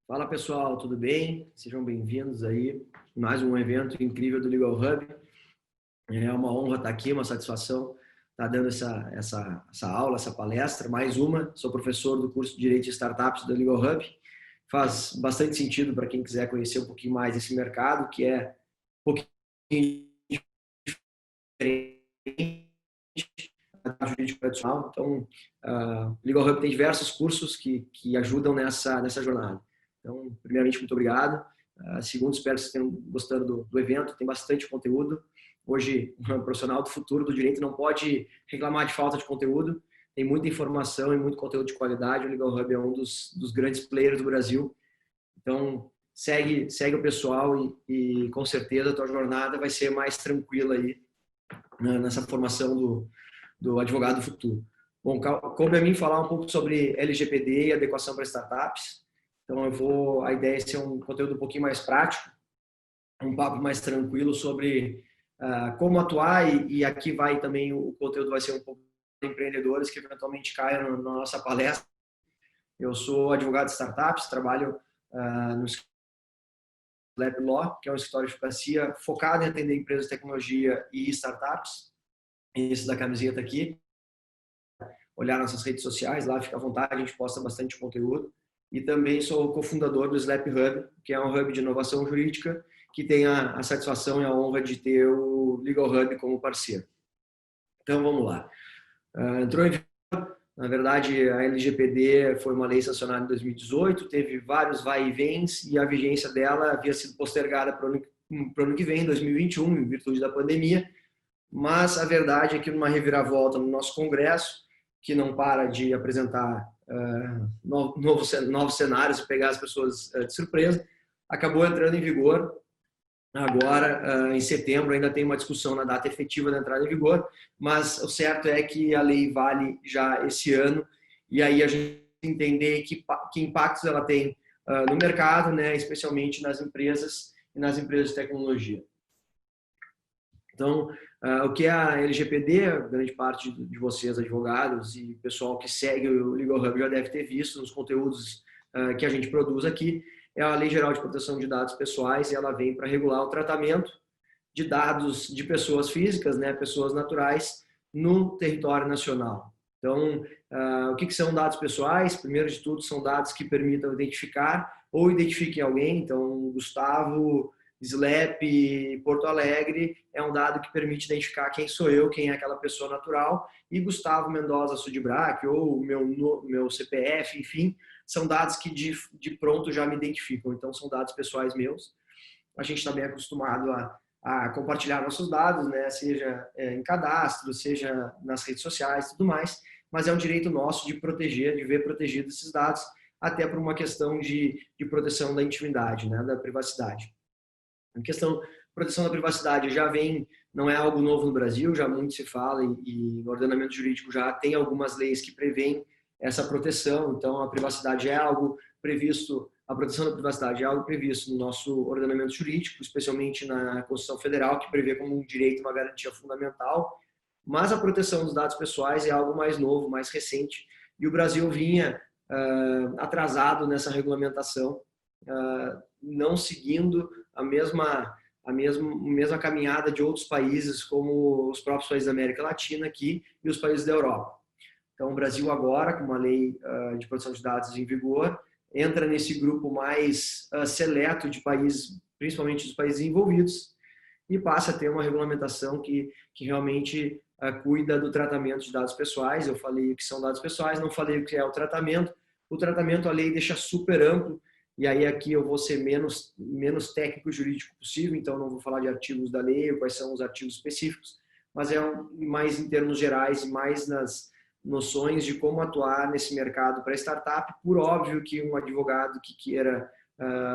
Fala pessoal, tudo bem? Sejam bem-vindos aí a mais um evento incrível do Legal Hub. É uma honra estar aqui, uma satisfação estar dando essa aula, essa palestra, mais uma. Sou professor do curso de Direito de Startups do Legal Hub. Faz bastante sentido para quem quiser conhecer um pouquinho mais desse mercado, que é um pouquinho diferente do jurídico tradicional. Então, o Legal Hub tem diversos cursos que ajudam nessa jornada. Então, primeiramente, muito obrigado. Segundo, espero que vocês tenham gostado do evento. Tem bastante conteúdo. Hoje, um profissional do futuro do direito não pode reclamar de falta de conteúdo. Tem muita informação e muito conteúdo de qualidade. O Legal Hub é um dos grandes players do Brasil. Então, segue o pessoal e com certeza a tua jornada vai ser mais tranquila aí nessa formação do advogado do futuro. Bom, coube a mim falar um pouco sobre LGPD e adequação para startups. Então, a ideia é ser um conteúdo um pouquinho mais prático, um papo mais tranquilo sobre como atuar e aqui vai também, o conteúdo vai ser um pouco de empreendedores que eventualmente caiam na nossa palestra. Eu sou advogado de startups, trabalho no Lab Law, que é um escritório de advocacia focado em atender empresas de tecnologia e startups. Isso da camiseta aqui. Olhar nossas redes sociais, lá fica à vontade, a gente posta bastante conteúdo. E também sou cofundador do Slap Hub, que é um hub de inovação jurídica que tem a satisfação e a honra de ter o Legal Hub como parceiro. Então, vamos lá. Entrou em vigor, na verdade, a LGPD foi uma lei sancionada em 2018, teve vários vai e vens e a vigência dela havia sido postergada para o ano que vem, 2021, em virtude da pandemia. Mas a verdade é que numa reviravolta no nosso Congresso, que não para de apresentar novos cenários e pegar as pessoas de surpresa, acabou entrando em vigor. Agora, em setembro, ainda tem uma discussão na data efetiva da entrada em vigor, mas o certo é que a lei vale já esse ano, e aí a gente entender que impactos ela tem no mercado, né, especialmente nas empresas e nas empresas de tecnologia. Então, o que é a LGPD, grande parte de vocês, advogados e pessoal que segue o Legal Hub já deve ter visto nos conteúdos que a gente produz aqui, é a Lei Geral de Proteção de Dados Pessoais e ela vem para regular o tratamento de dados de pessoas físicas, né, pessoas naturais, no território nacional. Então, o que são dados pessoais? Primeiro de tudo, são dados que permitam identificar ou identifiquem alguém. Então, Gustavo Slap Porto Alegre é um dado que permite identificar quem sou eu, quem é aquela pessoa natural, e Gustavo Mendoza Sudibrac ou meu CPF, enfim, são dados que de pronto já me identificam, então são dados pessoais meus. A gente está bem acostumado a compartilhar nossos dados, né? Seja em cadastro, seja nas redes sociais e tudo mais, mas é um direito nosso de proteger, de ver protegidos esses dados, até por uma questão de proteção da intimidade, né? Da privacidade. A questão de proteção da privacidade já vem, não é algo novo no Brasil, já muito se fala e no ordenamento jurídico já tem algumas leis que prevêem essa proteção. Então, a privacidade é algo previsto, a proteção da privacidade é algo previsto no nosso ordenamento jurídico, especialmente na Constituição Federal, que prevê como um direito uma garantia fundamental. Mas a proteção dos dados pessoais é algo mais novo, mais recente, e o Brasil vinha atrasado nessa regulamentação, não seguindo a mesma caminhada de outros países, como os próprios países da América Latina aqui e os países da Europa. Então, o Brasil agora, com uma lei de proteção de dados em vigor, entra nesse grupo mais seleto de países, principalmente dos países envolvidos, e passa a ter uma regulamentação que realmente cuida do tratamento de dados pessoais. Eu falei o que são dados pessoais, não falei o que é o tratamento. O tratamento, a lei deixa super amplo, e aí aqui eu vou ser menos técnico jurídico possível, então não vou falar de artigos da lei, ou quais são os artigos específicos, mas é mais em termos gerais e mais nas noções de como atuar nesse mercado para startup. Por óbvio que um advogado que queira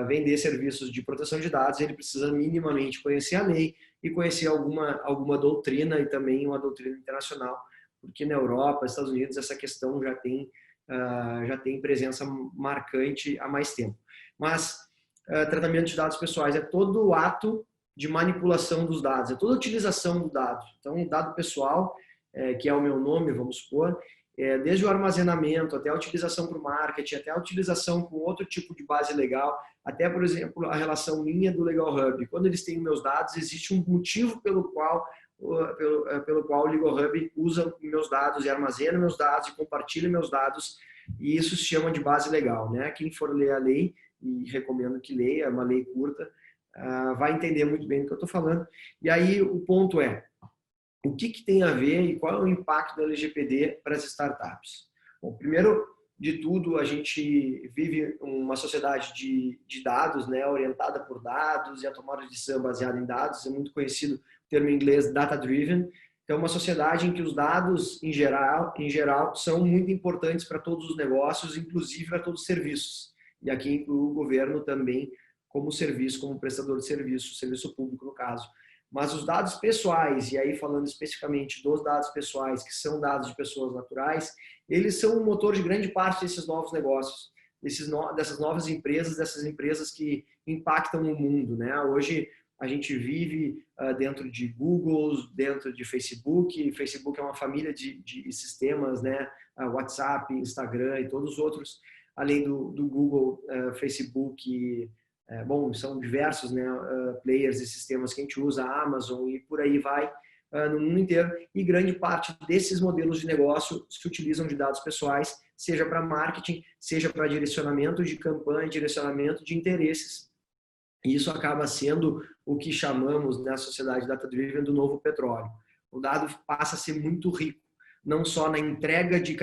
vender serviços de proteção de dados, ele precisa minimamente conhecer a lei e conhecer alguma doutrina e também uma doutrina internacional, porque na Europa, nos Estados Unidos, essa questão já tem presença marcante há mais tempo. Mas tratamento de dados pessoais é todo o ato de manipulação dos dados, é toda a utilização do dado. Então, o dado pessoal, que é o meu nome, vamos supor, desde o armazenamento até a utilização para o marketing, até a utilização com outro tipo de base legal, até, por exemplo, a relação minha do Legal Hub. Quando eles têm meus dados, existe um motivo pelo qual o Legal Hub usa meus dados e armazena meus dados e compartilha meus dados, e isso se chama de base legal, né? Quem for ler a lei, e recomendo que leia, é uma lei curta, vai entender muito bem do que eu estou falando. E aí o ponto é, o que tem a ver e qual é o impacto da LGPD para as startups? Bom, primeiro de tudo, a gente vive uma sociedade de dados, né, orientada por dados, e a tomada de decisão baseada em dados, é muito conhecido o termo em inglês data-driven. Então, uma sociedade em que os dados, em geral, são muito importantes para todos os negócios, inclusive para todos os serviços. E aqui inclui o governo também como serviço, como prestador de serviço, serviço público no caso. Mas os dados pessoais, e aí falando especificamente dos dados pessoais, que são dados de pessoas naturais, eles são o motor de grande parte desses novos negócios, dessas novas empresas, dessas empresas que impactam o mundo, né? Hoje a gente vive dentro de Google, dentro de Facebook. Facebook é uma família de sistemas, né? WhatsApp, Instagram e todos os outros, além do Google, Facebook. Bom, são diversos, né, players e sistemas que a gente usa, a Amazon e por aí vai, no mundo inteiro. E grande parte desses modelos de negócio se utilizam de dados pessoais, seja para marketing, seja para direcionamento de campanha, direcionamento de interesses. E isso acaba sendo o que chamamos na sociedade data-driven do novo petróleo. O dado passa a ser muito rico, não só na entrega de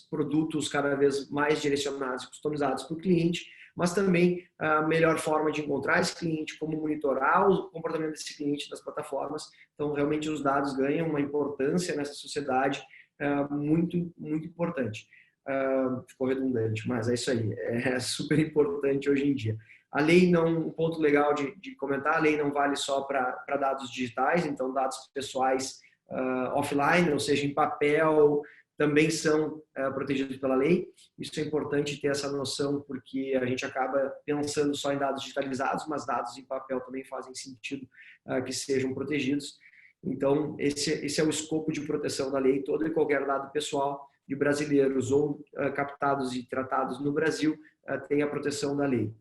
produtos cada vez mais direcionados e customizados para o cliente, mas também a melhor forma de encontrar esse cliente, como monitorar o comportamento desse cliente das plataformas. Então, realmente, os dados ganham uma importância nessa sociedade muito, muito importante. Ficou redundante, mas é isso aí. É super importante hoje em dia. A lei não, um ponto legal de comentar, a lei não vale só para dados digitais, então dados pessoais offline, ou seja, em papel, também são protegidos pela lei. Isso é importante ter essa noção, porque a gente acaba pensando só em dados digitalizados, mas dados em papel também fazem sentido que sejam protegidos. Então, esse é o escopo de proteção da lei. Todo e qualquer dado pessoal de brasileiros ou captados e tratados no Brasil tem a proteção da lei.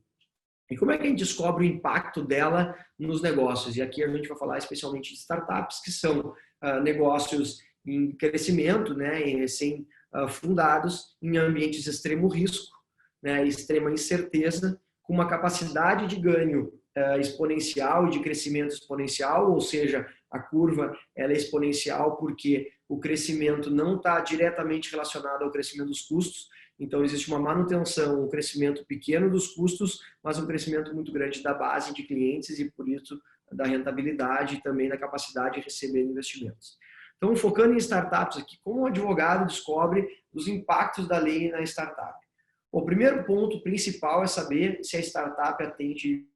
E como é que a gente descobre o impacto dela nos negócios? E aqui a gente vai falar especialmente de startups, que são negócios em crescimento, né, em recém-fundados, em ambientes de extremo risco, né, extrema incerteza, com uma capacidade de ganho exponencial e de crescimento exponencial, ou seja, a curva ela é exponencial porque o crescimento não está diretamente relacionado ao crescimento dos custos. Então, existe uma manutenção, um crescimento pequeno dos custos, mas um crescimento muito grande da base de clientes e, por isso, da rentabilidade e também da capacidade de receber investimentos. Então, focando em startups aqui, como o advogado descobre os impactos da lei na startup? O primeiro ponto principal é saber se a startup atende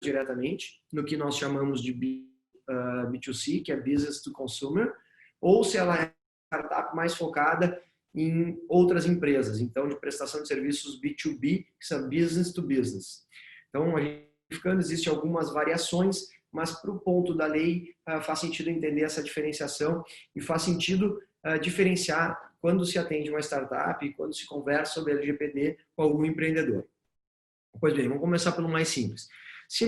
diretamente no que nós chamamos de B2C, que é Business to Consumer, ou se ela é uma startup mais focada em outras empresas, então de prestação de serviços B2B, que são Business to Business. Então, a gente existem algumas variações, mas para o ponto da lei faz sentido entender essa diferenciação e faz sentido diferenciar quando se atende uma startup e quando se conversa sobre LGPD com algum empreendedor. Pois bem, vamos começar pelo mais simples. Se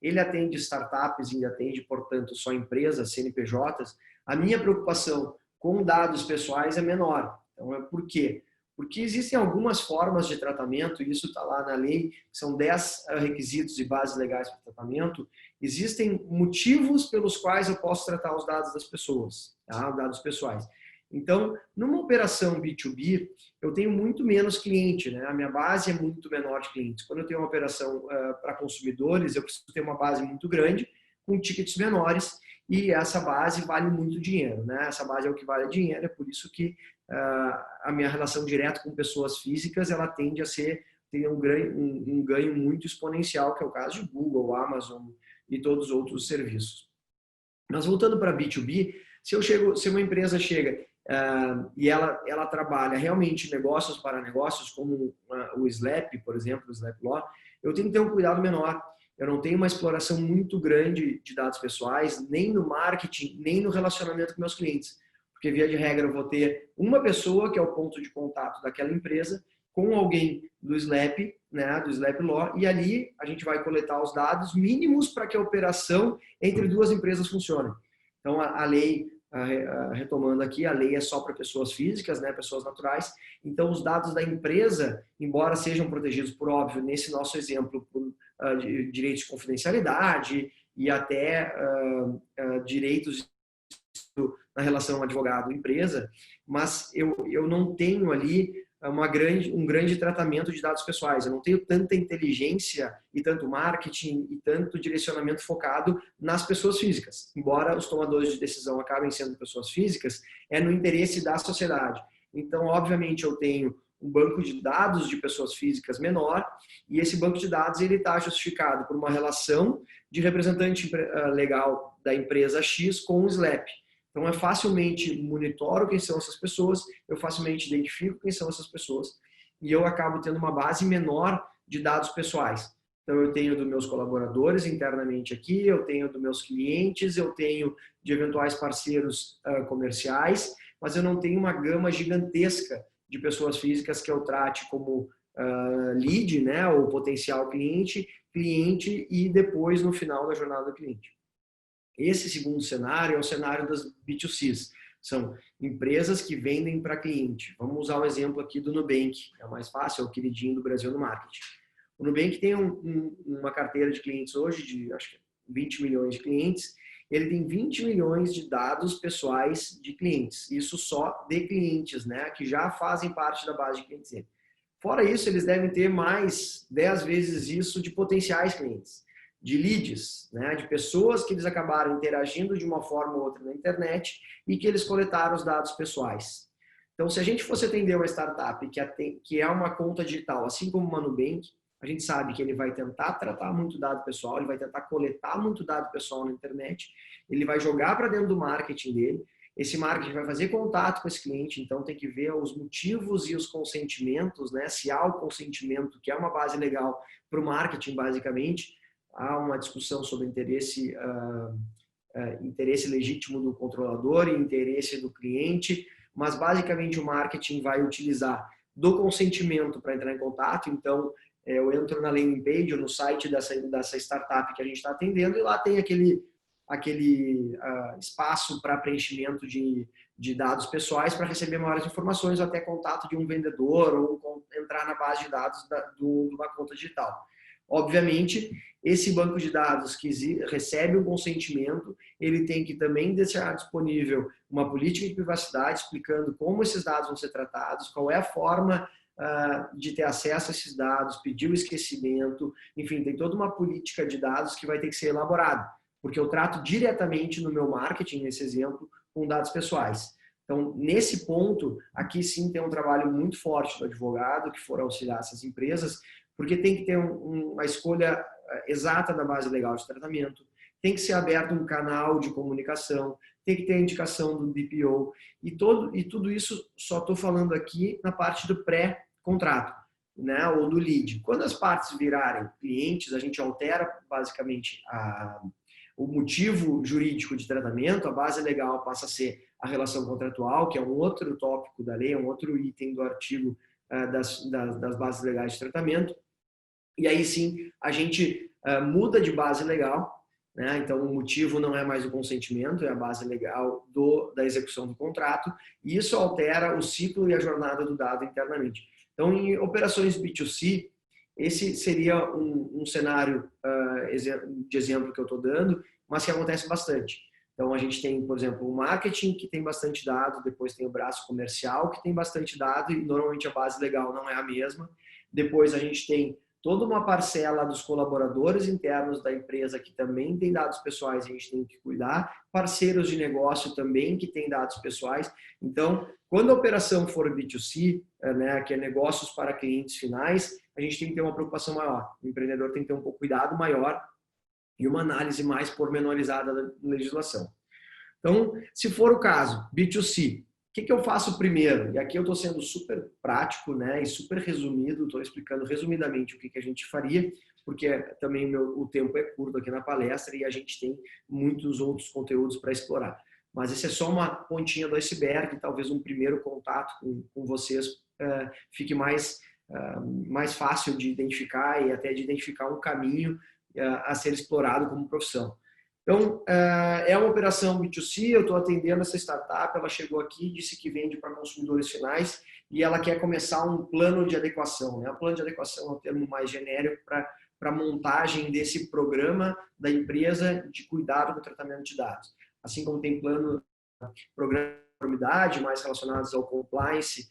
ele atende startups e atende, portanto, só empresas, CNPJs, a minha preocupação com dados pessoais é menor. Então, por quê? Porque existem algumas formas de tratamento, e isso está lá na lei, são 10 requisitos e bases legais para tratamento. Existem motivos pelos quais eu posso tratar os dados das pessoas, tá? Dados pessoais. Então, numa operação B2B, eu tenho muito menos cliente, né? A minha base é muito menor de clientes. Quando eu tenho uma operação para consumidores, eu preciso ter uma base muito grande, com tickets menores, e essa base vale muito dinheiro, né? Essa base é o que vale dinheiro, é por isso que a minha relação direta com pessoas físicas, ela tende a ter um ganho muito exponencial, que é o caso de Google, Amazon e todos os outros serviços. Mas voltando para B2B, se uma empresa chega e ela trabalha realmente negócios para negócios, como o Slap, por exemplo, o Slap Law, eu tenho que ter um cuidado menor. Eu não tenho uma exploração muito grande de dados pessoais, nem no marketing, nem no relacionamento com meus clientes. porque via de regra eu vou ter uma pessoa que é o ponto de contato daquela empresa com alguém do SLAP, né, do SLAP Law, e ali a gente vai coletar os dados mínimos para que a operação entre duas empresas funcione. Então, a lei, retomando aqui, a lei é só para pessoas físicas, né, pessoas naturais. Então, os dados da empresa, embora sejam protegidos, por óbvio, nesse nosso exemplo, por direitos de confidencialidade e até direitos na relação advogado-empresa, mas eu não tenho ali um grande tratamento de dados pessoais. Eu não tenho tanta inteligência e tanto marketing e tanto direcionamento focado nas pessoas físicas. Embora os tomadores de decisão acabem sendo pessoas físicas, é no interesse da sociedade. Então, obviamente, eu tenho um banco de dados de pessoas físicas menor e esse banco de dados ele está justificado por uma relação de representante legal da empresa X com o SLAP. Então, eu facilmente monitoro quem são essas pessoas, eu facilmente identifico quem são essas pessoas e eu acabo tendo uma base menor de dados pessoais. Então, eu tenho dos meus colaboradores internamente aqui, eu tenho dos meus clientes, eu tenho de eventuais parceiros comerciais, mas eu não tenho uma gama gigantesca de pessoas físicas que eu trate como lead, né, ou potencial cliente e depois no final da jornada do cliente. Esse segundo cenário é o cenário das B2Cs. São empresas que vendem para cliente. Vamos usar o exemplo aqui do Nubank. É o mais fácil, é o queridinho do Brasil no marketing. O Nubank tem uma carteira de clientes hoje de, acho que 20 milhões de clientes. Ele tem 20 milhões de dados pessoais de clientes. Isso só de clientes, né? Que já fazem parte da base de clientes dele. Fora isso, eles devem ter mais 10 vezes isso de potenciais clientes, de leads, né, de pessoas que eles acabaram interagindo de uma forma ou outra na internet e que eles coletaram os dados pessoais. Então, se a gente fosse atender uma startup que é uma conta digital, assim como uma Nubank, a gente sabe que ele vai tentar tratar muito dado pessoal, ele vai tentar coletar muito dado pessoal na internet, ele vai jogar para dentro do marketing dele, esse marketing vai fazer contato com esse cliente, então tem que ver os motivos e os consentimentos, né, se há o consentimento, que é uma base legal para o marketing, basicamente. Há uma discussão sobre interesse legítimo do controlador e interesse do cliente, mas basicamente o marketing vai utilizar do consentimento para entrar em contato. Então, eu entro na landing page ou no site dessa startup que a gente está atendendo e lá tem aquele espaço para preenchimento de dados pessoais para receber maiores informações ou até contato de um vendedor ou entrar na base de dados de uma conta digital. Obviamente, esse banco de dados que recebe um consentimento, ele tem que também deixar disponível uma política de privacidade explicando como esses dados vão ser tratados, qual é a forma de ter acesso a esses dados, pedir o esquecimento, enfim, tem toda uma política de dados que vai ter que ser elaborada, porque eu trato diretamente no meu marketing, nesse exemplo, com dados pessoais. Então, nesse ponto, aqui sim tem um trabalho muito forte do advogado que for auxiliar essas empresas, porque tem que ter uma escolha exata da base legal de tratamento, tem que ser aberto um canal de comunicação, tem que ter a indicação do DPO, e tudo isso só estou falando aqui na parte do pré-contrato, né, ou do lead. Quando as partes virarem clientes, a gente altera basicamente o motivo jurídico de tratamento, a base legal passa a ser a relação contratual, que é um outro tópico da lei, é um outro item do artigo das bases legais de tratamento. E aí sim, a gente muda de base legal, né? Então o motivo não é mais o consentimento, é a base legal da execução do contrato, e isso altera o ciclo e a jornada do dado internamente. Então, em operações B2C, esse seria um cenário de exemplo que eu estou dando, mas que acontece bastante. Então, a gente tem, por exemplo, o marketing, que tem bastante dado, depois tem o braço comercial, que tem bastante dado, e normalmente a base legal não é a mesma. Depois a gente tem toda uma parcela dos colaboradores internos da empresa que também tem dados pessoais e a gente tem que cuidar, parceiros de negócio também que têm dados pessoais. Então, quando a operação for B2C, né, que é negócios para clientes finais, a gente tem que ter uma preocupação maior. O empreendedor tem que ter um cuidado maior e uma análise mais pormenorizada da legislação. Então, se for o caso, B2C, o que eu faço primeiro? E aqui eu estou sendo super prático, né, e super resumido, estou explicando resumidamente o que a gente faria, porque também o tempo é curto aqui na palestra e a gente tem muitos outros conteúdos para explorar. Mas esse é só uma pontinha do iceberg, talvez um primeiro contato com vocês fique mais fácil de identificar e até de identificar um caminho a ser explorado como profissão. Então, é uma operação B2C, eu estou atendendo essa startup, ela chegou aqui, disse que vende para consumidores finais e ela quer começar um plano de adequação. Né? O plano de adequação é um termo mais genérico para a montagem desse programa da empresa de cuidado com o tratamento de dados. Assim como tem programa de conformidade, mais relacionados ao compliance,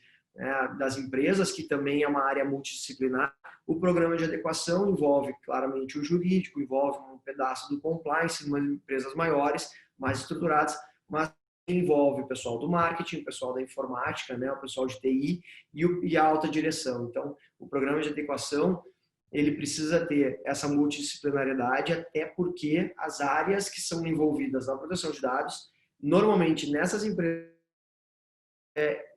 das empresas, que também é uma área multidisciplinar. O programa de adequação envolve claramente o jurídico, envolve um pedaço do compliance, em empresas maiores, mais estruturadas, mas envolve o pessoal do marketing, o pessoal da informática, né, o pessoal de TI e a alta direção. Então, o programa de adequação ele precisa ter essa multidisciplinariedade, até porque as áreas que são envolvidas na proteção de dados, normalmente nessas empresas,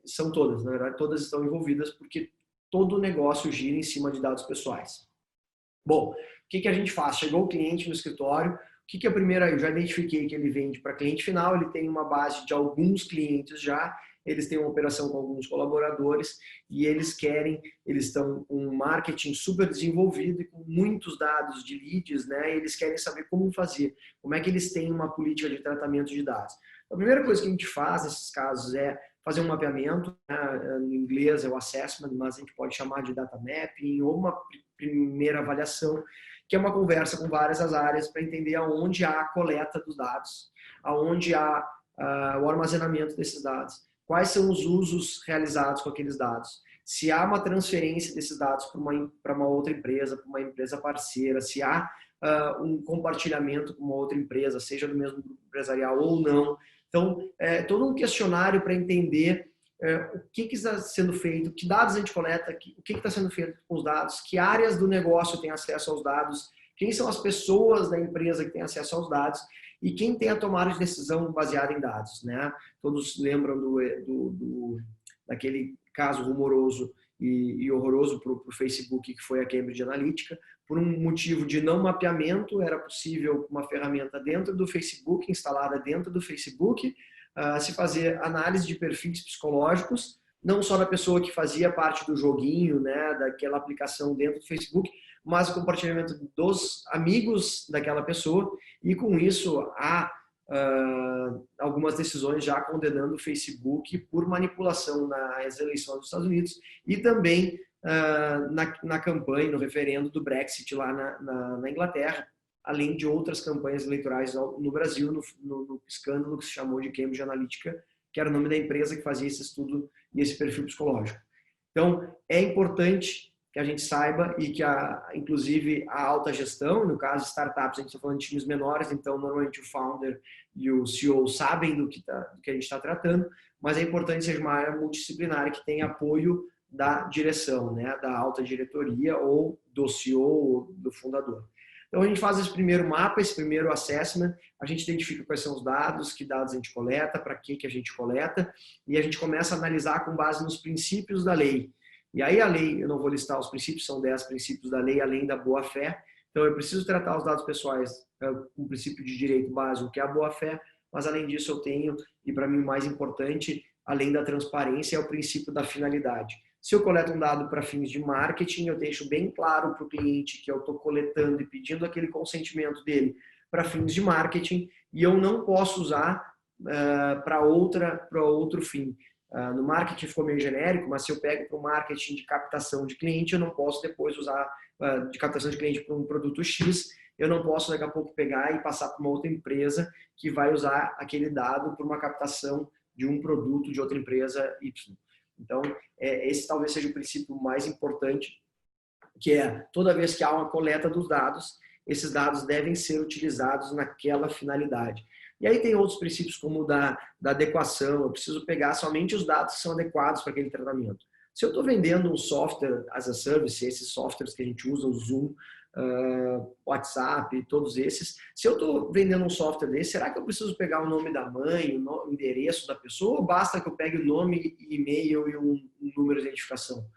são todas, na verdade, todas estão envolvidas, porque todo o negócio gira em cima de dados pessoais. Bom, o que a gente faz? Chegou o cliente no escritório, o que a primeira, eu já identifiquei que ele vende para cliente final, ele tem uma base de alguns clientes já, eles têm uma operação com alguns colaboradores e eles estão com um marketing super desenvolvido e com muitos dados de leads, né? Eles querem saber como fazer, como é que eles têm uma política de tratamento de dados. A primeira coisa que a gente faz nesses casos é fazer um mapeamento, né? Em inglês é o assessment, mas a gente pode chamar de data mapping, ou uma primeira avaliação, que é uma conversa com várias as áreas para entender aonde há a coleta dos dados, aonde há o armazenamento desses dados, quais são os usos realizados com aqueles dados, se há uma transferência desses dados para uma outra empresa, para uma empresa parceira, se há um compartilhamento com uma outra empresa, seja do mesmo grupo empresarial ou não. Então, todo um questionário para entender o que está sendo feito, que dados a gente coleta, o que está sendo feito com os dados, que áreas do negócio têm acesso aos dados, quem são as pessoas da empresa que têm acesso aos dados e quem tem a tomada de decisão baseada em dados. Né? Todos lembram daquele caso rumoroso e horroroso para o Facebook, que foi a Cambridge Analytica. Por um motivo de não mapeamento, era possível uma ferramenta dentro do Facebook, instalada dentro do Facebook, se fazer análise de perfis psicológicos, não só da pessoa que fazia parte do joguinho, né, daquela aplicação dentro do Facebook, mas o compartilhamento dos amigos daquela pessoa, e com isso há algumas decisões já condenando o Facebook por manipulação nas eleições dos Estados Unidos e também na campanha, no referendo do Brexit lá na Inglaterra, além de outras campanhas eleitorais no Brasil, no escândalo que se chamou de Cambridge Analytica, que era o nome da empresa que fazia esse estudo e esse perfil psicológico. Então, é importante que a gente saiba e que, inclusive, a alta gestão, no caso de startups, a gente está falando de times menores, então, normalmente o founder e o CEO sabem do que a gente está tratando, mas é importante ser uma área multidisciplinar que tenha apoio da direção, né, da alta diretoria ou do CEO ou do fundador. Então, a gente faz esse primeiro mapa, esse primeiro assessment, a gente identifica quais são os dados, que dados a gente coleta, para que a gente coleta, e a gente começa a analisar com base nos princípios da lei. E aí a lei, eu não vou listar os princípios, são 10 princípios da lei, além da boa-fé. Então, eu preciso tratar os dados pessoais com o princípio de direito básico, que é a boa-fé, mas além disso eu tenho, e para mim o mais importante, além da transparência, é o princípio da finalidade. Se eu coleto um dado para fins de marketing, eu deixo bem claro para o cliente que eu estou coletando e pedindo aquele consentimento dele para fins de marketing e eu não posso usar para outro fim. No marketing ficou meio genérico, mas se eu pego para o marketing de captação de cliente, eu não posso depois usar de captação de cliente para um produto X, eu não posso daqui a pouco pegar e passar para uma outra empresa que vai usar aquele dado para uma captação de um produto de outra empresa Y. Então, esse talvez seja o princípio mais importante, que é, toda vez que há uma coleta dos dados, esses dados devem ser utilizados naquela finalidade. E aí tem outros princípios, como o da adequação, eu preciso pegar somente os dados que são adequados para aquele tratamento. Se eu estou vendendo um software as a service, esses softwares que a gente usa, o Zoom, WhatsApp, todos esses. Se eu estou vendendo um software desse, será que eu preciso pegar o nome da mãe, o endereço da pessoa, ou basta que eu pegue o nome, e-mail e um número de identificação?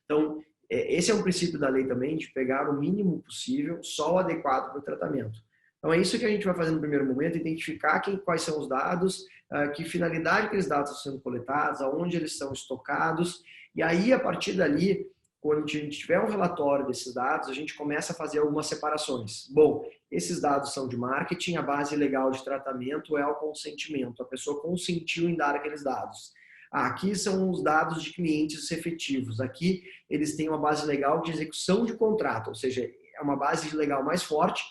Então, esse é um princípio da lei também, de pegar o mínimo possível, só o adequado para o tratamento. Então, é isso que a gente vai fazer no primeiro momento, identificar quais são os dados, que finalidade aqueles dados estão sendo coletados, aonde eles são estocados, e aí, a partir dali, quando a gente tiver um relatório desses dados, a gente começa a fazer algumas separações. Bom, esses dados são de marketing, a base legal de tratamento é o consentimento, a pessoa consentiu em dar aqueles dados. Aqui são os dados de clientes efetivos, aqui eles têm uma base legal de execução de contrato, ou seja, é uma base legal mais forte,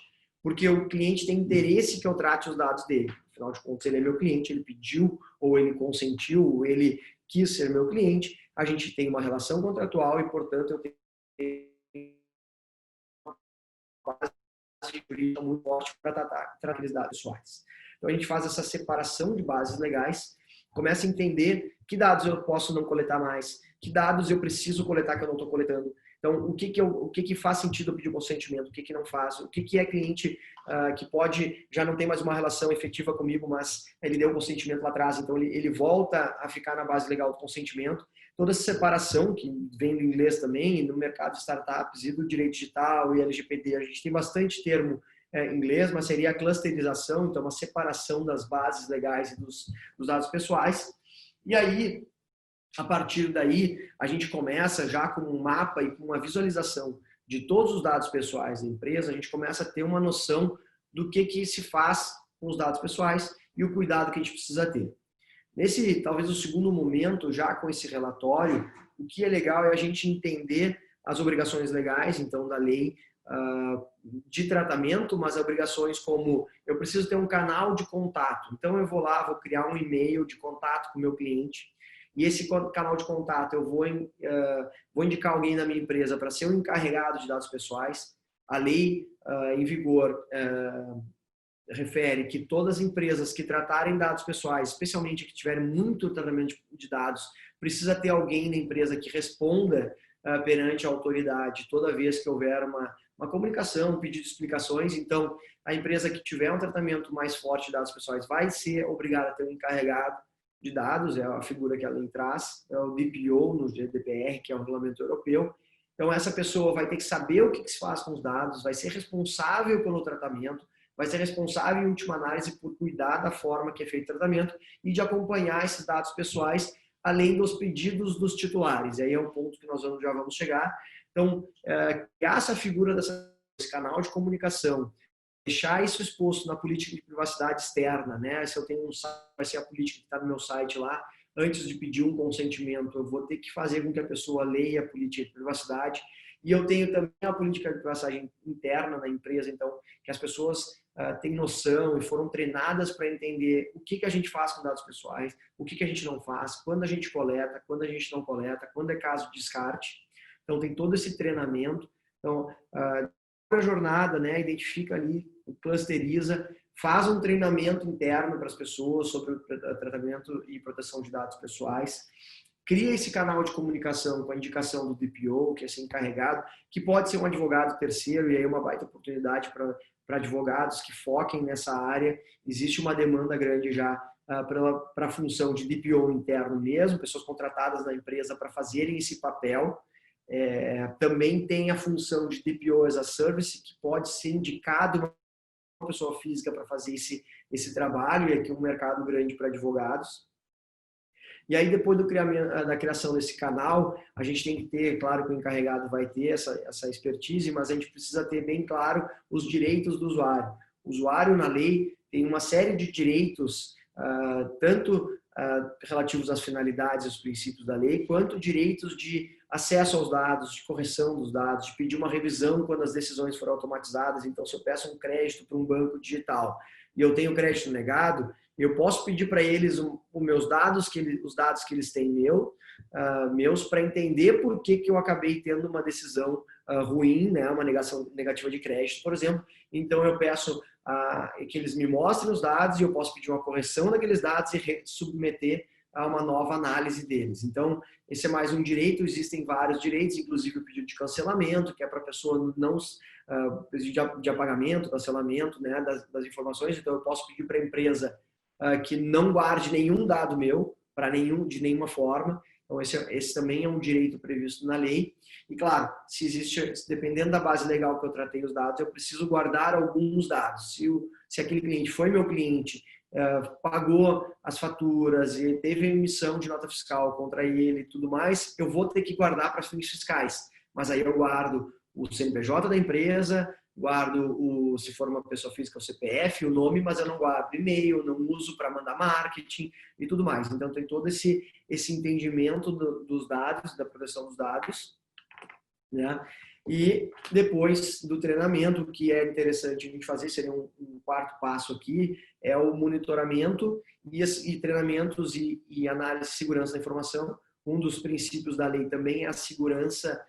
porque o cliente tem interesse que eu trate os dados dele. Afinal de contas, ele é meu cliente, ele pediu, ou ele consentiu, ou ele quis ser meu cliente, a gente tem uma relação contratual e, portanto, eu tenho uma base jurídica muito forte para tratar aqueles dados pessoais. Então, a gente faz essa separação de bases legais, começa a entender que dados eu posso não coletar mais, que dados eu preciso coletar que eu não estou coletando. Então, o que faz sentido eu pedir consentimento, o que não faz, o que é cliente que pode, já não tem mais uma relação efetiva comigo, mas ele deu consentimento lá atrás, então ele volta a ficar na base legal do consentimento. Toda essa separação, que vem do inglês também, no mercado de startups e do direito digital e LGPD, a gente tem bastante termo em inglês, mas seria a clusterização, então uma separação das bases legais e dos dados pessoais. E aí, a partir daí, a gente começa já com um mapa e com uma visualização de todos os dados pessoais da empresa, a gente começa a ter uma noção do que se faz com os dados pessoais e o cuidado que a gente precisa ter. Nesse, talvez, o segundo momento, já com esse relatório, o que é legal é a gente entender as obrigações legais, então, da lei de tratamento, mas obrigações como eu preciso ter um canal de contato. Então, eu vou lá, vou criar um e-mail de contato com o meu cliente, e esse canal de contato eu vou indicar alguém da minha empresa para ser o encarregado de dados pessoais. A lei em vigor refere que todas as empresas que tratarem dados pessoais, especialmente que tiverem muito tratamento de dados, precisa ter alguém na empresa que responda perante a autoridade toda vez que houver uma comunicação, um pedido de explicações. Então, a empresa que tiver um tratamento mais forte de dados pessoais vai ser obrigada a ter um encarregado de dados, é a figura que a lei traz, é o DPO no GDPR, que é o regulamento europeu. Então, essa pessoa vai ter que saber o que se faz com os dados, vai ser responsável pelo tratamento, vai ser responsável, em última análise, por cuidar da forma que é feito o tratamento e de acompanhar esses dados pessoais, além dos pedidos dos titulares. E aí é um ponto que nós já vamos chegar. Então, essa figura desse canal de comunicação, deixar isso exposto na política de privacidade externa, né? Se eu tenho um site, vai ser a política que está no meu site lá, antes de pedir um consentimento, eu vou ter que fazer com que a pessoa leia a política de privacidade. E eu tenho também a política de privacidade interna na empresa, então, que as pessoas têm noção e foram treinadas para entender o que a gente faz com dados pessoais, o que a gente não faz, quando a gente coleta, quando a gente não coleta, quando é caso de descarte. Então, tem todo esse treinamento. Então, a jornada, né, identifica ali, clusteriza, faz um treinamento interno para as pessoas sobre o tratamento e proteção de dados pessoais, cria esse canal de comunicação com a indicação do DPO, que é esse encarregado, que pode ser um advogado terceiro, e aí uma baita oportunidade para advogados que foquem nessa área. Existe uma demanda grande já para a função de DPO interno mesmo, pessoas contratadas na empresa para fazerem esse papel. Também tem a função de DPO as a Service, que pode ser indicado uma pessoa física para fazer esse trabalho, e aqui um mercado grande para advogados. E aí, depois da criação desse canal, a gente tem que ter, claro que o encarregado vai ter essa expertise, mas a gente precisa ter bem claro os direitos do usuário. O usuário, na lei, tem uma série de direitos, tanto relativos às finalidades e aos princípios da lei, quanto direitos de acesso aos dados, de correção dos dados, de pedir uma revisão quando as decisões forem automatizadas. Então, se eu peço um crédito para um banco digital e eu tenho crédito negado, eu posso pedir para eles os meus dados, os dados que eles têm meus, para entender por que eu acabei tendo uma decisão ruim, né, uma negativa de crédito, por exemplo. Então, eu peço que eles me mostrem os dados e eu posso pedir uma correção daqueles dados e submeter a uma nova análise deles. Então, esse é mais um direito, existem vários direitos, inclusive o pedido de cancelamento, que é para a pessoa não de apagamento, cancelamento, né, das informações. Então, eu posso pedir para a empresa que não guarde nenhum dado meu, de nenhuma forma. Então, esse também é um direito previsto na lei. E, claro, se existe, dependendo da base legal que eu tratei os dados, eu preciso guardar alguns dados. Se aquele cliente foi meu cliente, pagou as faturas e teve emissão de nota fiscal contra ele e tudo mais, eu vou ter que guardar para fins fiscais. Mas aí eu guardo o CNPJ da empresa, guardo, se for uma pessoa física, o CPF, o nome, mas eu não guardo e-mail, não uso para mandar marketing e tudo mais. Então, tem todo esse entendimento dos dados, da proteção dos dados, né? E depois do treinamento, o que é interessante a gente fazer, seria um quarto passo aqui, é o monitoramento e treinamentos e análise de segurança da informação. Um dos princípios da lei também é a segurança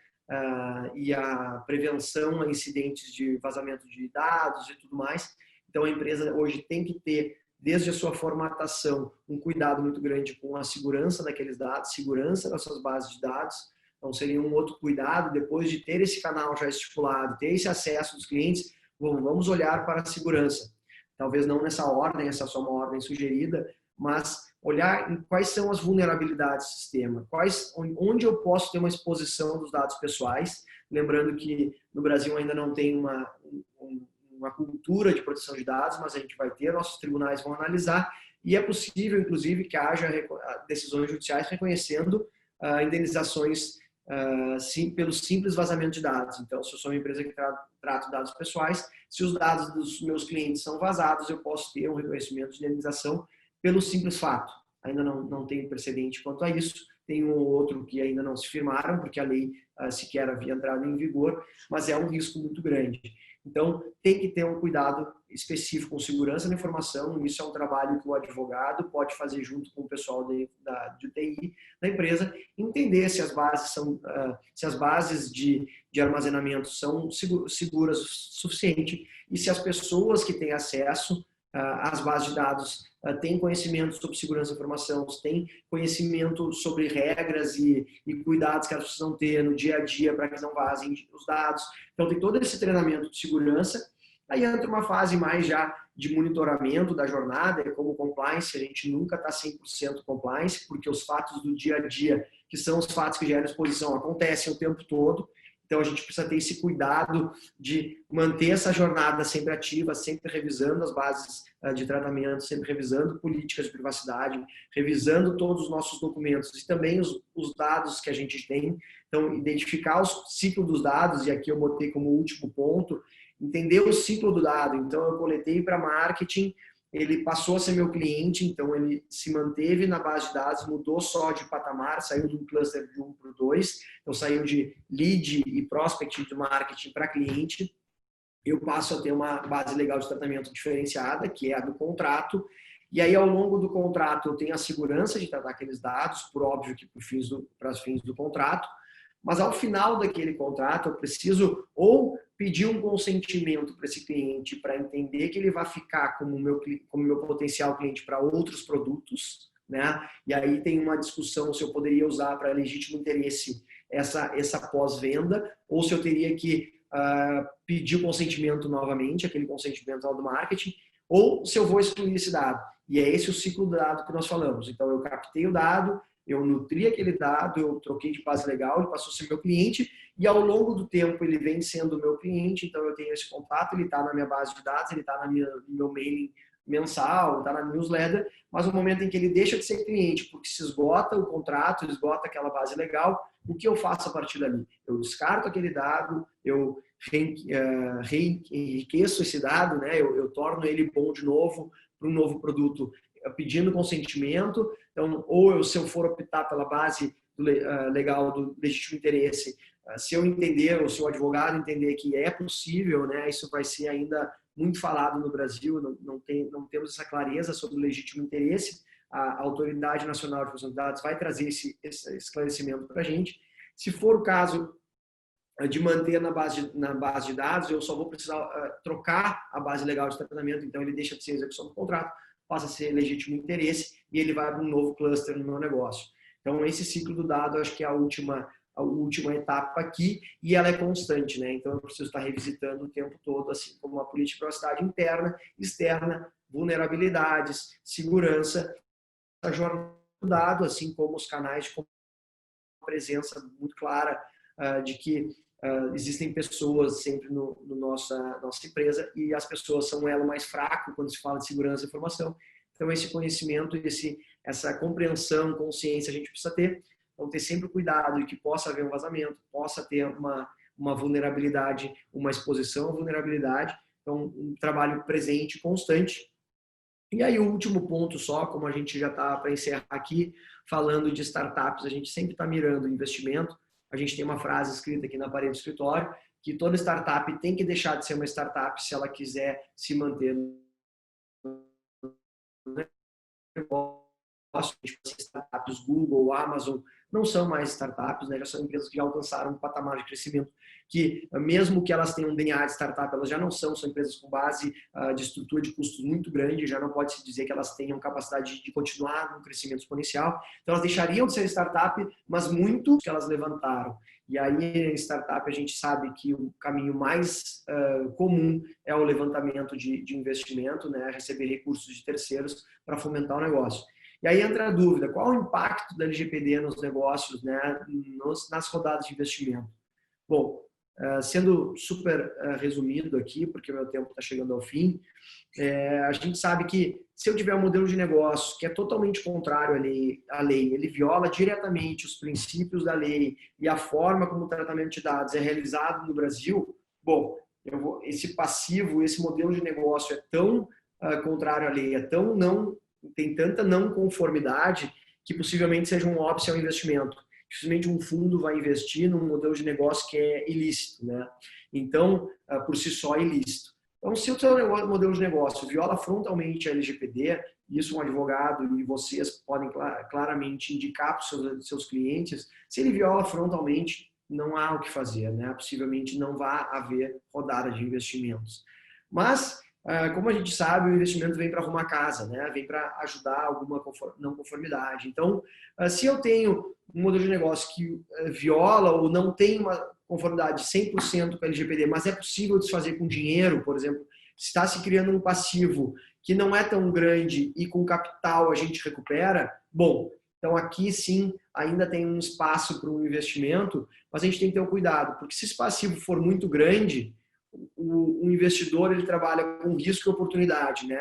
e a prevenção a incidentes de vazamento de dados e tudo mais. Então, a empresa hoje tem que ter, desde a sua formatação, um cuidado muito grande com a segurança daqueles dados, segurança das suas bases de dados. Então, seria um outro cuidado, depois de ter esse canal já estipulado, ter esse acesso dos clientes, vamos olhar para a segurança. Talvez não nessa ordem, essa é só uma ordem sugerida, mas olhar em quais são as vulnerabilidades do sistema, onde eu posso ter uma exposição dos dados pessoais, lembrando que no Brasil ainda não tem uma cultura de proteção de dados, mas a gente vai ter, nossos tribunais vão analisar, e é possível, inclusive, que haja decisões judiciais reconhecendo indenizações pelo simples vazamento de dados. Então, se eu sou uma empresa que trato dados pessoais, se os dados dos meus clientes são vazados, eu posso ter um reconhecimento de indenização pelo simples fato. Ainda não tem precedente quanto a isso. Tem um ou outro que ainda não se firmaram, porque a lei sequer havia entrado em vigor, mas é um risco muito grande. Então, tem que ter um cuidado específico com segurança da informação. Isso é um trabalho que o advogado pode fazer junto com o pessoal de TI da empresa, entender se as bases de armazenamento são seguras o suficiente e se as pessoas que têm acesso às bases de dados têm conhecimento sobre segurança da informação, têm conhecimento sobre regras e cuidados que elas precisam ter no dia a dia para que não vazem os dados. Então, tem todo esse treinamento de segurança. Aí entra uma fase mais já de monitoramento da jornada, como compliance, a gente nunca está 100% compliance, porque os fatos do dia a dia, que são os fatos que geram exposição, acontecem o tempo todo. Então, a gente precisa ter esse cuidado de manter essa jornada sempre ativa, sempre revisando as bases de tratamento, sempre revisando políticas de privacidade, revisando todos os nossos documentos e também os dados que a gente tem. Então, identificar o ciclo dos dados, e aqui eu botei como último ponto, entender o ciclo do dado. Então, eu coletei para marketing, ele passou a ser meu cliente, então ele se manteve na base de dados, mudou só de patamar, saiu de um cluster de 1 para o 2, então saiu de lead e prospect de marketing para cliente. Eu passo a ter uma base legal de tratamento diferenciada, que é a do contrato, e aí ao longo do contrato eu tenho a segurança de tratar aqueles dados, por óbvio que para os fins do contrato, mas ao final daquele contrato eu preciso ou pedir um consentimento para esse cliente para entender que ele vai ficar como meu potencial cliente para outros produtos, né? E aí tem uma discussão se eu poderia usar para legítimo interesse essa pós-venda ou se eu teria que pedir o consentimento novamente, aquele consentimento do marketing, ou se eu vou excluir esse dado. E é esse o ciclo do dado que nós falamos. Então eu captei o dado, eu nutri aquele dado, eu troquei de base legal, ele passou a ser meu cliente e ao longo do tempo ele vem sendo meu cliente, então eu tenho esse contato, ele está na minha base de dados, ele está no meu mailing mensal, está na newsletter, mas no momento em que ele deixa de ser cliente, porque se esgota o contrato, esgota aquela base legal, o que eu faço a partir dali? Eu descarto aquele dado, eu enriqueço esse dado, né? Eu torno ele bom de novo para um novo produto, pedindo consentimento. Então, se eu for optar pela base legal do legítimo interesse, se eu entender, ou se o advogado entender que é possível, né, isso vai ser ainda muito falado no Brasil, não temos essa clareza sobre o legítimo interesse, a Autoridade Nacional de Proteção de Dados vai trazer esse esclarecimento para a gente. Se for o caso de manter na base de dados, eu só vou precisar trocar a base legal de tratamento, então ele deixa de ser execução do contrato, passa a ser legítimo interesse e ele vai para um novo cluster no meu negócio. Então, esse ciclo do dado, acho que é a última etapa aqui e ela é constante, né? Então, eu preciso estar revisitando o tempo todo, assim como a política de privacidade interna, externa, vulnerabilidades, segurança, a jornada do dado, assim como os canais de presença muito clara de que existem pessoas sempre no nossa empresa e as pessoas são o elo mais fraco quando se fala de segurança da informação. Então, esse conhecimento, essa compreensão, consciência a gente precisa ter. Então, ter sempre cuidado de que possa haver um vazamento, possa ter uma vulnerabilidade, uma exposição à vulnerabilidade. Então, um trabalho presente, constante. E aí, o último ponto só, como a gente já está para encerrar aqui, falando de startups, a gente sempre está mirando investimento. A gente tem uma frase escrita aqui na parede do escritório, que toda startup tem que deixar de ser uma startup se ela quiser se manter no negócio. Startups, Google, Amazon, não são mais startups, né? Já são empresas que já alcançaram um patamar de crescimento que, mesmo que elas tenham um DNA de startup, elas já não são empresas com base de estrutura de custos muito grande, já não pode se dizer que elas tenham capacidade de continuar no crescimento exponencial. Então, elas deixariam de ser startup, mas muito que elas levantaram. E aí, em startup, a gente sabe que o caminho mais comum é o levantamento de investimento, né? Receber recursos de terceiros para fomentar o negócio. E aí entra a dúvida, qual o impacto da LGPD nos negócios, né, nas rodadas de investimento? Bom, sendo super resumido aqui, porque o meu tempo está chegando ao fim, a gente sabe que se eu tiver um modelo de negócio que é totalmente contrário à lei, ele viola diretamente os princípios da lei e a forma como o tratamento de dados é realizado no Brasil, bom, esse passivo, esse modelo de negócio é tão contrário à lei, tem tanta não conformidade que possivelmente seja um óbice ao investimento. Dificilmente um fundo vai investir num modelo de negócio que é ilícito, né? Então, por si só, é ilícito. Então, se o seu modelo de negócio viola frontalmente a LGPD, isso um advogado e vocês podem claramente indicar para os seus clientes, se ele viola frontalmente, não há o que fazer, né? Possivelmente não vai haver rodada de investimentos. Mas, como a gente sabe, o investimento vem para arrumar casa, né? Vem para ajudar alguma não conformidade. Então, se eu tenho um modelo de negócio que viola ou não tem uma conformidade 100% com a LGPD, mas é possível desfazer com dinheiro, por exemplo, se está se criando um passivo que não é tão grande e com capital a gente recupera, bom, então aqui sim ainda tem um espaço para um investimento, mas a gente tem que ter um cuidado, porque se esse passivo for muito grande, o investidor ele trabalha com risco e oportunidade, né?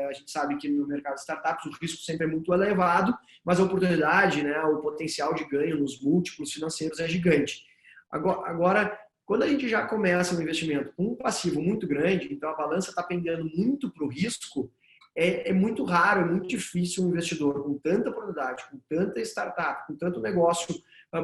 A gente sabe que no mercado de startups o risco sempre é muito elevado, mas a oportunidade, né, o potencial de ganho nos múltiplos financeiros é gigante. Agora, quando a gente já começa um investimento com um passivo muito grande, então a balança está pendendo muito para o risco, é muito raro, é muito difícil um investidor com tanta oportunidade, com tanta startup, com tanto negócio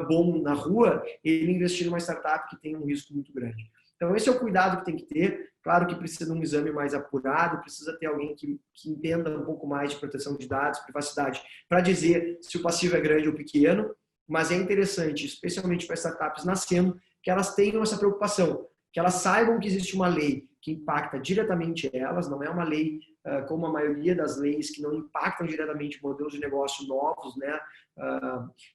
bom na rua, ele investir numa startup que tem um risco muito grande. Então, esse é o cuidado que tem que ter. Claro que precisa de um exame mais apurado, precisa ter alguém que entenda um pouco mais de proteção de dados, privacidade, para dizer se o passivo é grande ou pequeno, mas é interessante, especialmente para startups nascendo, que elas tenham essa preocupação, que elas saibam que existe uma lei que impacta diretamente elas, não é uma lei como a maioria das leis que não impactam diretamente modelos de negócio novos, né?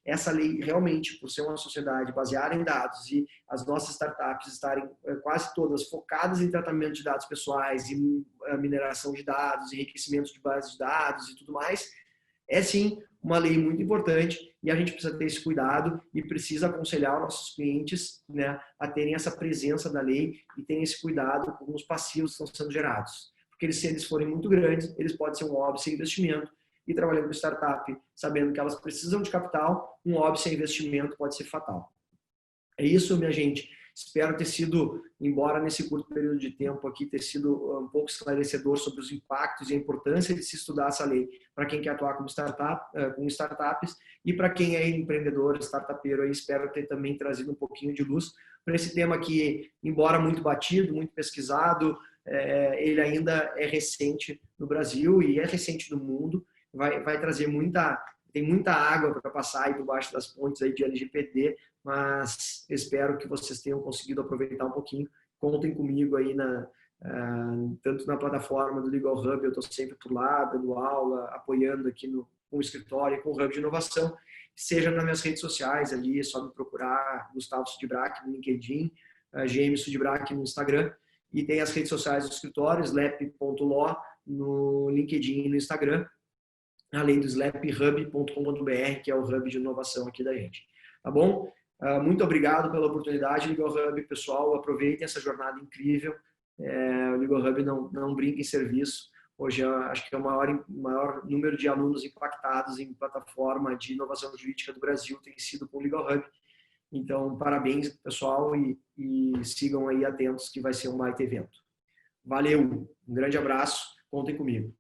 Essa lei realmente, por ser uma sociedade baseada em dados e as nossas startups estarem quase todas focadas em tratamento de dados pessoais, em mineração de dados, enriquecimento de bases de dados e tudo mais, é sim uma lei muito importante e a gente precisa ter esse cuidado e precisa aconselhar os nossos clientes, né, a terem essa presença da lei e terem esse cuidado com os passivos que estão sendo gerados. Porque se eles forem muito grandes, eles podem ser um óbvio sem investimento e trabalhando com startup, sabendo que elas precisam de capital, um óbvio sem investimento pode ser fatal. É isso, minha gente. Espero ter sido, embora nesse curto período de tempo aqui, ter sido um pouco esclarecedor sobre os impactos e a importância de se estudar essa lei para quem quer atuar como com startups e para quem é empreendedor, startupeiro. Aí espero ter também trazido um pouquinho de luz para esse tema que, embora muito batido, muito pesquisado, ele ainda é recente no Brasil e é recente no mundo. Vai trazer tem muita água para passar aí por baixo das pontes aí de LGPD, mas espero que vocês tenham conseguido aproveitar um pouquinho. Contem comigo aí tanto na plataforma do Legal Hub, eu estou sempre por lá, dando aula, apoiando aqui com o escritório, com o Hub de Inovação, seja nas minhas redes sociais ali, é só me procurar, Gustavo Sudbrack no LinkedIn, GM Sudbrack no Instagram, e tem as redes sociais do escritório, slap.law no LinkedIn e no Instagram, além do slaphub.com.br, que é o hub de inovação aqui da gente. tá bom? Muito obrigado pela oportunidade, Legal Hub, pessoal, aproveitem essa jornada incrível. O Legal Hub não brinca em serviço. Hoje, acho que é o maior número de alunos impactados em plataforma de inovação jurídica do Brasil tem sido com o Legal Hub. Então, parabéns, pessoal, e sigam aí atentos que vai ser um baita evento. Valeu, um grande abraço, contem comigo.